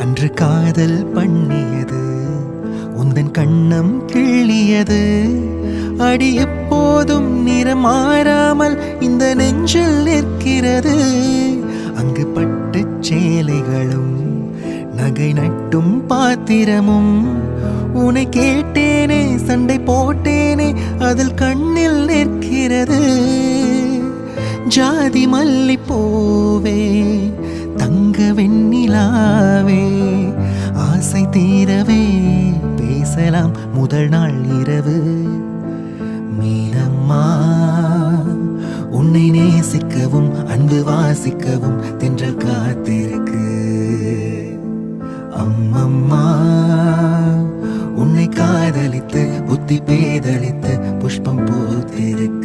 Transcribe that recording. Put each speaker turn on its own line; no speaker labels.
அன்று காதல் பண்ணியது உந்தன் கண்ணம் கிள்ளியது அடி எப்போதும் நிறம் மாறாமல் இந்த நெஞ்சில் நிற்கிறது. அங்கு பட்டு சேலைகளும் நகை நட்டும் பாத்திரமும் உன்னை கேட்டேனே சண்டை போட்டேனே அதில் கண்ணில் நிற்கிறது. ஜாதி மல்லி போவே தங்க வெண்ணிலாவே ஆசை தீரவே பேசலாம் முதல் நாள் இரவு. மீனம்மா உன்னை நேசிக்கவும் அன்பு வாசிக்கவும் தென்றல் காத்திருக்கு. அம்மம்மா உன்னை காதலித்து புத்தி பேதலித்து புஷ்பம் பூத்திருக்கு.